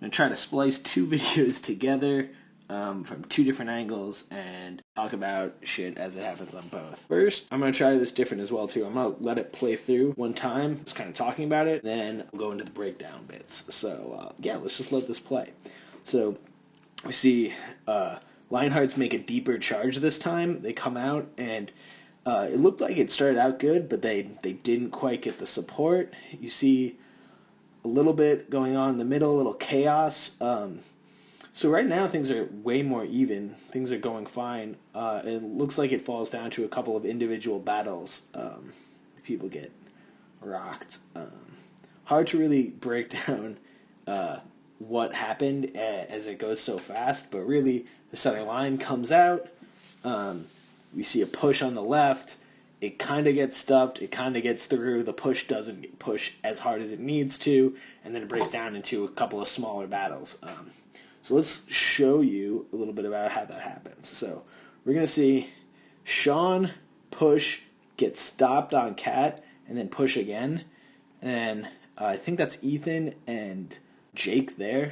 going to try to splice two videos together from two different angles and talk about shit as it happens on both. First, I'm going to try this different as well too. I'm going to let it play through one time, just kind of talking about it, then we'll go into the breakdown bits. So yeah, let's just let this play. So we see LionHearts make a deeper charge this time. They come out and it looked like it started out good, but they didn't quite get the support. You see a little bit going on in the middle, a little chaos. So right now things are way more even. Things are going fine. It looks like it falls down to a couple of individual battles. People get rocked. Hard to really break down what happened as it goes so fast, but really the center line comes out. We see a push on the left. It kind of gets stuffed. It kind of gets through. The push doesn't push as hard as it needs to, and then it breaks down into a couple of smaller battles. So let's show you a little bit about how that happens. So we're going to see Sean push, get stopped on Cat, and then push again. And I think that's Ethan and Jake there.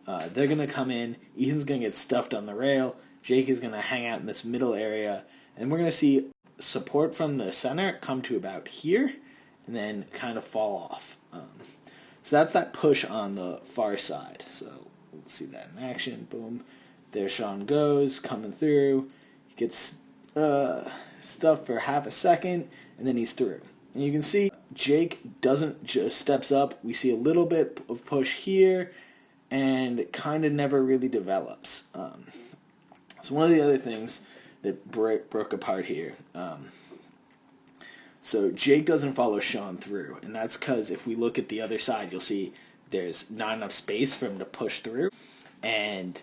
They're going to come in. Ethan's going to get stuffed on the rail. Jake is going to hang out in this middle area. And we're going to see support from the center come to about here and then kind of fall off. So that's that push on the far side. So let's see that in action. Boom. There Sean goes, coming through. He gets stuffed for half a second, and then he's through. And you can see Jake doesn't just steps up. We see a little bit of push here, and it kind of never really develops. So one of the other things that broke apart here. So Jake doesn't follow Sean through, and that's because if we look at the other side, you'll see there's not enough space for him to push through, and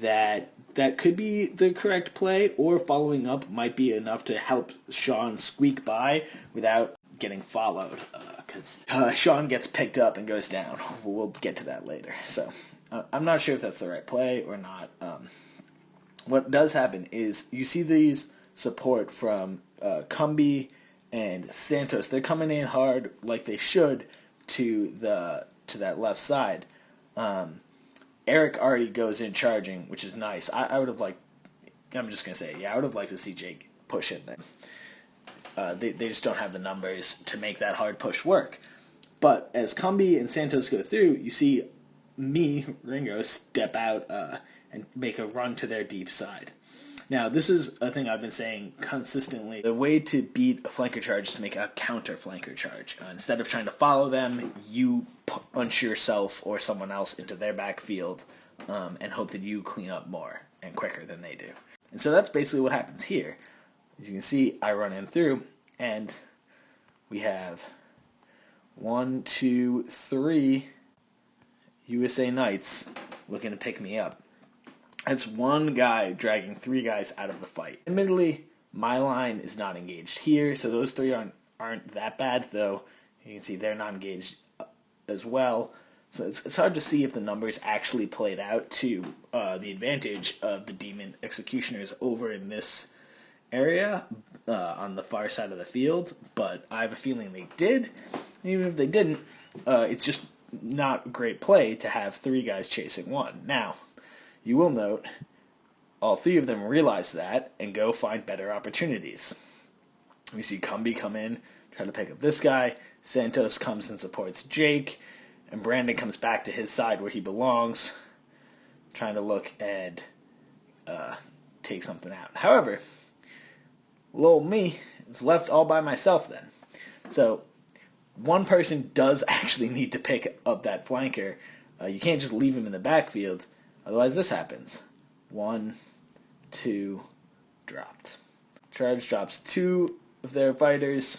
that could be the correct play, or following up might be enough to help Sean squeak by without getting followed, because Sean gets picked up and goes down. We'll get to that later. So I'm not sure if that's the right play or not. What does happen is you see these support from Cumby and Santos. They're coming in hard like they should to that left side. Eric already goes in charging, which is nice. I would have liked, I'm just going to say, yeah, I would have liked to see Jake push in there. They just don't have the numbers to make that hard push work. But as Cumby and Santos go through, you see me, Ringo, step out and make a run to their deep side. Now, this is a thing I've been saying consistently. The way to beat a flanker charge is to make a counter flanker charge. Instead of trying to follow them, you punch yourself or someone else into their backfield and hope that you clean up more and quicker than they do. And so that's basically what happens here. As you can see, I run in through, and we have 1, 2, 3 USA Knights looking to pick me up. That's one guy dragging 3 guys out of the fight. Admittedly, my line is not engaged here, so those 3 aren't that bad, though you can see they're not engaged as well. So it's hard to see if the numbers actually played out to the advantage of the Demon-executioners over in this area on the far side of the field, but I have a feeling they did. Even if they didn't, it's just not a great play to have 3 guys chasing 1. Now, you will note, all 3 of them realize that and go find better opportunities. We see Cumby come in, try to pick up this guy. Santos comes and supports Jake, and Brandon comes back to his side where he belongs, trying to look and take something out. However, little me is left all by myself then. So one person does actually need to pick up that flanker. You can't just leave him in the backfield. Otherwise, this happens. 1, 2, dropped. Charge drops 2 of their fighters.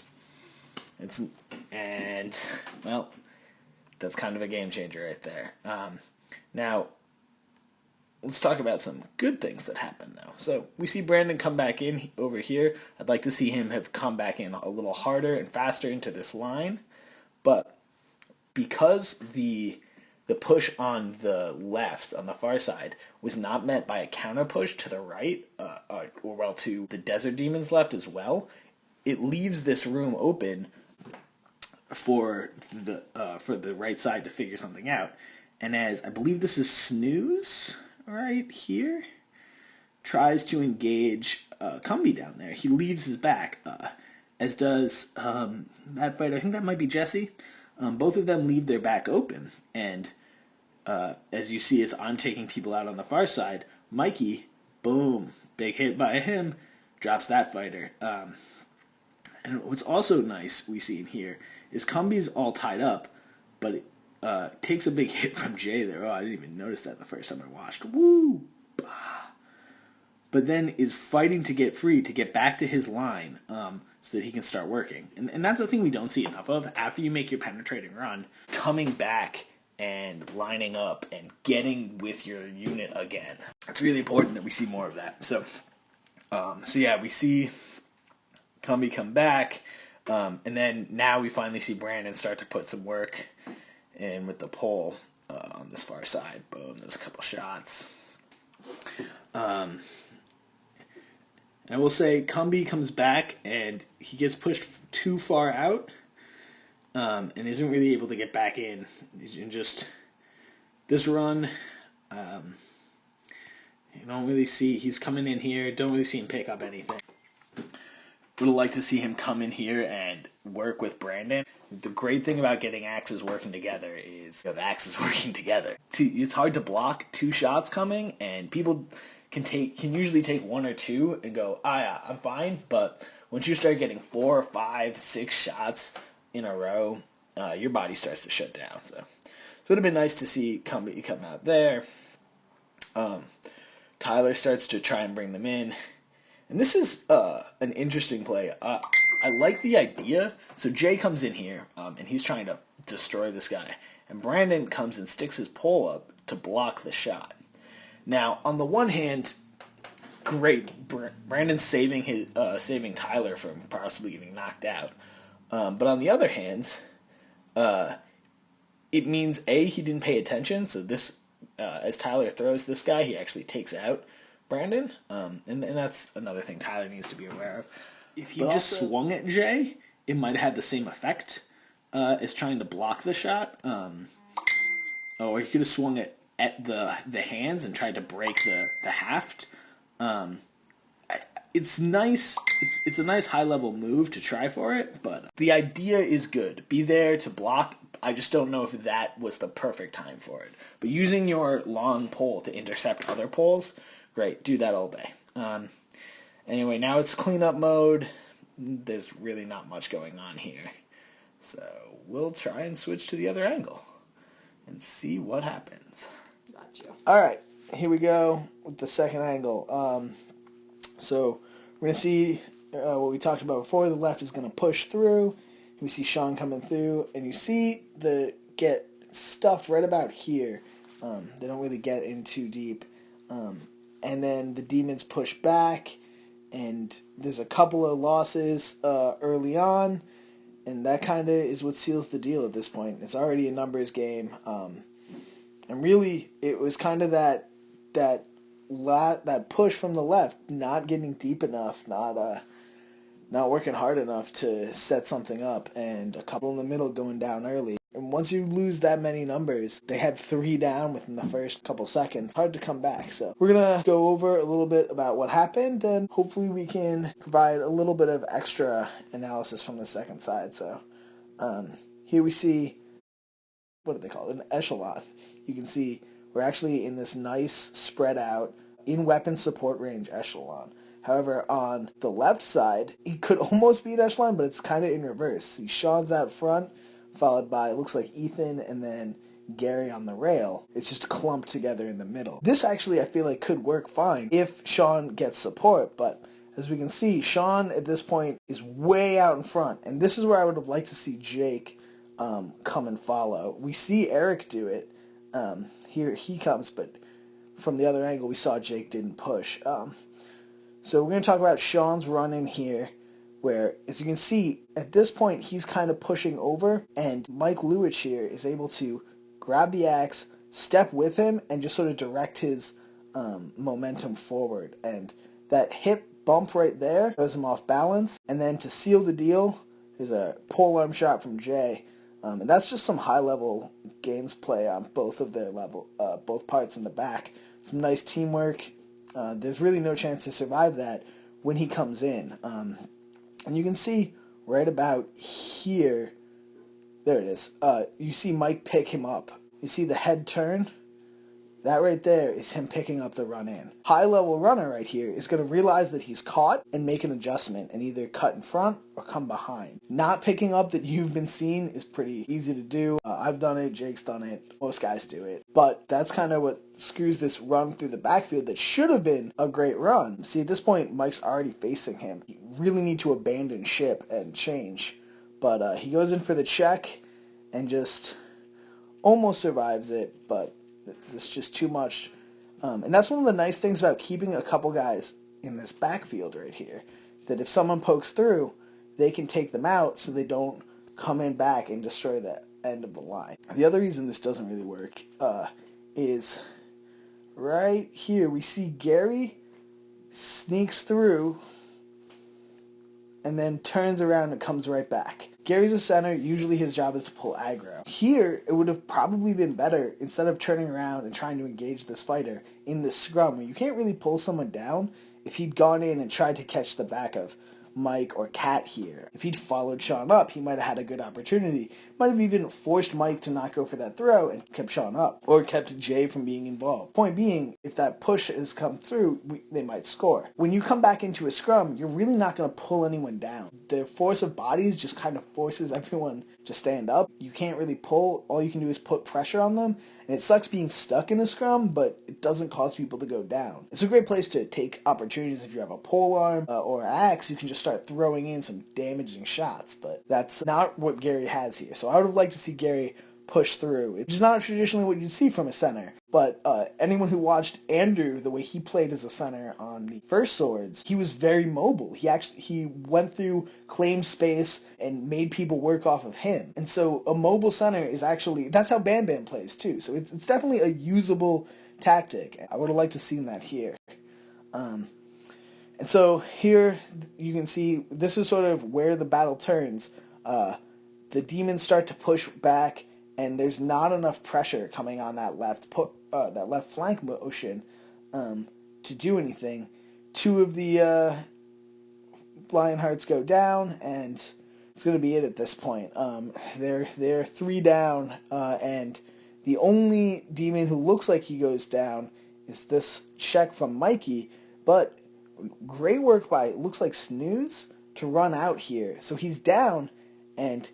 Well, that's kind of a game changer right there. Now, let's talk about some good things that happen, though. So we see Brandon come back in over here. I'd like to see him have come back in a little harder and faster into this line. But because the push on the left, on the far side, was not met by a counter push to the right, or to the Desert Demon's left as well, it leaves this room open for the right side to figure something out. And as I believe this is Snooze right here, tries to engage Cumby down there. He leaves his back, as does that fight. I think that might be Jesse. Both of them leave their back open, and as you see, as I'm taking people out on the far side, Mikey, boom, big hit by him, drops that fighter. And what's also nice we see in here is Cumby's all tied up, but it takes a big hit from Jay there. Oh, I didn't even notice that the first time I watched. Woo! But then is fighting to get free, to get back to his line, so that he can start working. And that's the thing we don't see enough of. After you make your penetrating run, coming back and lining up and getting with your unit again. It's really important that we see more of that. So yeah, we see Cumby come back, and then now we finally see Brandon start to put some work in with the pole on this far side. Boom, there's a couple shots. And I will say, Cumby comes back and he gets pushed too far out, and isn't really able to get back in. And just this run, you don't really see, he's coming in here, don't really see him pick up anything. Would have liked to see him come in here and work with Brandon. The great thing about getting axes working together is the axes working together. It's hard to block two shots coming, and people can usually take one or two and go, yeah, I'm fine. But once you start getting 4, 5, 6 shots in a row, your body starts to shut down. So it would have been nice to see Cumby come out there. Tyler starts to try and bring them in. And this is an interesting play. I like the idea. So Jay comes in here, and he's trying to destroy this guy. And Brandon comes and sticks his pole up to block the shot. Now, on the one hand, great. Brandon's saving Tyler from possibly getting knocked out. But on the other hand, it means, A, he didn't pay attention. So this, as Tyler throws this guy, he actually takes out Brandon, and that's another thing Tyler needs to be aware of. If he just swung at Jay, it might have had the same effect as trying to block the shot. Or he could have swung it at the hands and tried to break the haft. It's nice. It's a nice high-level move to try for it, but the idea is good. Be there to block. I just don't know if that was the perfect time for it. But using your long pole to intercept other poles, great, do that all day. Anyway, now it's cleanup mode. There's really not much going on here. So we'll try and switch to the other angle and see what happens. Gotcha. All right, here we go with the second angle. So we're going to see what we talked about before. The left is going to push through. We see Sean coming through, and you see the get stuffed right about here. They don't really get in too deep. And then the Demons push back, and there's a couple of losses early on, and that kind of is what seals the deal at this point. It's already a numbers game, and really it was kind of that push from the left, not getting deep enough, not working hard enough to set something up, and a couple in the middle going down early. And once you lose that many numbers, they had 3 down within the first couple seconds. Hard to come back. So we're going to go over a little bit about what happened, and hopefully we can provide a little bit of extra analysis from the second side. So here we see, what do they call it? An echelon. You can see we're actually in this nice spread out, in weapon support range echelon. However, on the left side, it could almost be an echelon, but it's kind of in reverse. See, Sean's out front, followed by, it looks like Ethan, and then Gary on the rail. It's just clumped together in the middle. This actually, I feel like, could work fine if Sean gets support, but as we can see, Sean at this point is way out in front, and this is where I would have liked to see Jake come and follow. We see Eric do it. Here he comes, but from the other angle, we saw Jake didn't push. So we're going to talk about Sean's run in here, where, as you can see, at this point, he's kind of pushing over, and Mike Lewich here is able to grab the axe, step with him, and just sort of direct his momentum forward. And that hip bump right there throws him off balance. And then to seal the deal, there's a polearm shot from Jay. And that's just some high-level games play on both of their both parts in the back. Some nice teamwork. There's really no chance to survive that when he comes in. And you can see right about here, there it is. You see Mike pick him up. You see the head turn? That right there is him picking up the run in. High-level runner right here is going to realize that he's caught and make an adjustment and either cut in front or come behind. Not picking up that you've been seen is pretty easy to do. I've done it, Jake's done it, most guys do it. But that's kind of what screws this run through the backfield that should have been a great run. See, at this point, Mike's already facing him. You really need to abandon ship and change. But he goes in for the check and just almost survives it, but it's just too much. And that's one of the nice things about keeping a couple guys in this backfield right here, that if someone pokes through, they can take them out so they don't come in back and destroy the end of the line. The other reason this doesn't really work is right here. We see Gary sneaks through and then turns around and comes right back. Gary's a center. Usually his job is to pull aggro. Here, it would have probably been better, instead of turning around and trying to engage this fighter in the scrum, where you can't really pull someone down, if he'd gone in and tried to catch the back of Mike or Cat here. If he'd followed Sean up, he might have had a good opportunity. Might have even forced Mike to not go for that throw and kept Sean up, or kept Jay from being involved. Point being, if that push has come through, they might score. When you come back into a scrum, you're really not going to pull anyone down. The force of bodies just kind of forces everyone to stand up. You can't really pull. All you can do is put pressure on them. And it sucks being stuck in a scrum, but it doesn't cause people to go down. It's a great place to take opportunities. If you have a pole arm or an axe, you can just start throwing in some damaging shots. But that's not what Gary has here. So I would have liked to see Gary push through. It's not traditionally what you'd see from a center. But anyone who watched Andrew, the way he played as a center on the first Swords, he was very mobile. He went through claimed space and made people work off of him. And so a mobile center is actually, that's how Bam Bam plays too. So it's definitely a usable tactic. I would have liked to have seen that here. And so here you can see this is sort of where the battle turns. The demons start to push back, and there's not enough pressure coming on that left flank motion to do anything. Two of the LionHearts go down, and it's going to be it at this point. They're 3 down, and the only demon who looks like he goes down is this check from Mikey, but great work by, it looks like Snooze, to run out here. So he's down, and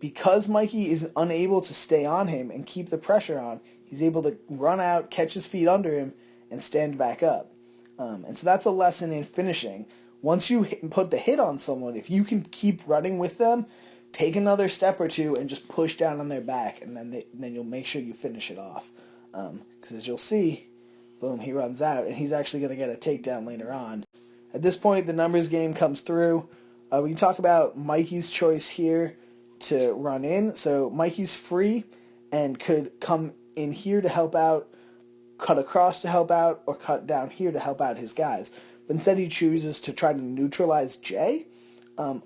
because Mikey is unable to stay on him and keep the pressure on, he's able to run out, catch his feet under him, and stand back up. And so that's a lesson in finishing. Once you put the hit on someone, if you can keep running with them, take another step or two and just push down on their back, and then you'll make sure you finish it off. Because as you'll see, boom, he runs out, and he's actually going to get a takedown later on. At this point, the numbers game comes through. We can talk about Mikey's choice here to run in. So Mikey's free and could come in here to help out, cut across to help out, or cut down here to help out his guys. But instead he chooses to try to neutralize Jay.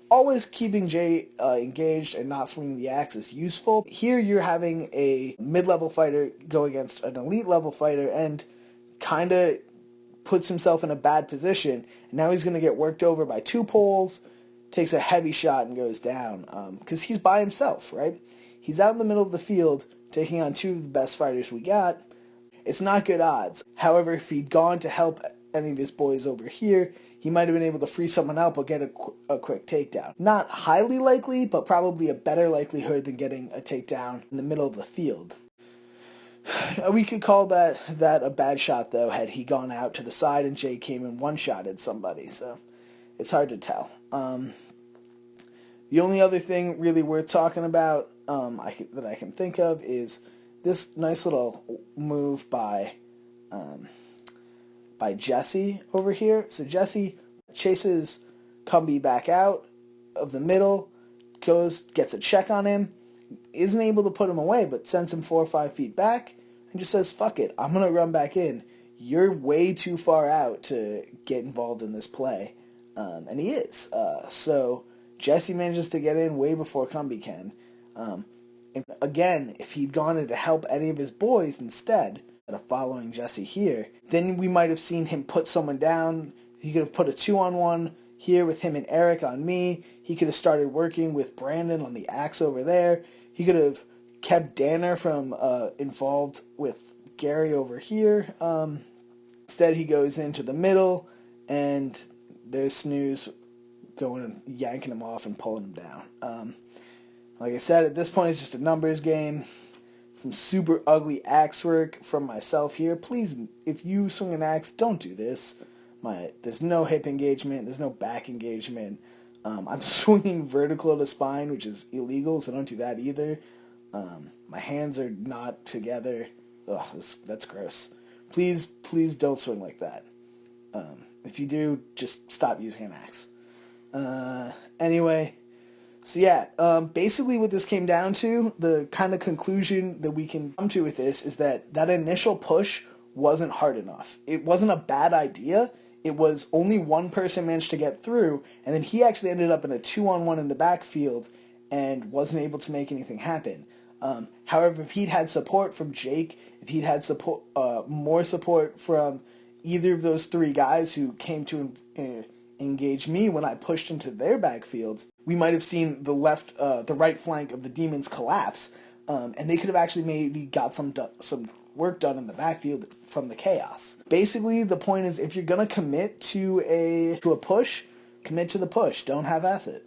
Always keeping Jay engaged and not swinging the axe is useful. Here you're having a mid-level fighter go against an elite level fighter and kind of puts himself in a bad position. And now he's going to get worked over by 2 poles, takes a heavy shot and goes down because he's by himself, right? He's out in the middle of the field taking on 2 of the best fighters we got. It's not good odds. However, if he'd gone to help any of his boys over here, he might have been able to free someone up or get a quick takedown. Not highly likely, but probably a better likelihood than getting a takedown in the middle of the field. We could call that a bad shot, though, had he gone out to the side and Jay came and one-shotted somebody, so it's hard to tell. The only other thing really worth talking about that I can think of is this nice little move by Jesse over here. So Jesse chases Cumby back out of the middle, gets a check on him, isn't able to put him away, but sends him 4 or 5 feet back, and just says, fuck it, I'm going to run back in. You're way too far out to get involved in this play. And he is. So Jesse manages to get in way before Cumby can. And again, if he'd gone in to help any of his boys instead of following Jesse here, then we might have seen him put someone down. He could have put a 2-on-1 here with him and Eric on me. He could have started working with Brandon on the axe over there. He could have kept Danner from involved with Gary over here. Instead, he goes into the middle, and there's Snooze going and yanking him off and pulling him down. Like I said, at this point, it's just a numbers game. Some super ugly axe work from myself here. Please, if you swing an axe, don't do this. There's no hip engagement. There's no back engagement. I'm swinging vertical to spine, which is illegal, so don't do that either. My hands are not together. Ugh, that's gross. Please don't swing like that. If you do, just stop using an axe. Anyway, so yeah, basically what this came down to, the kind of conclusion that we can come to with this is that initial push wasn't hard enough. It wasn't a bad idea. It was only one person managed to get through, and then he actually ended up in a 2-on-1 in the backfield and wasn't able to make anything happen. However, if he'd had support from Jake, if he'd had support, more support from either of those three guys who came to engage me when I pushed into their backfields, we might have seen the right flank of the Demons collapse, and they could have actually maybe got some work done in the backfield from the chaos. Basically, the point is, if you're gonna commit to a push, commit to the push. Don't half-ass it.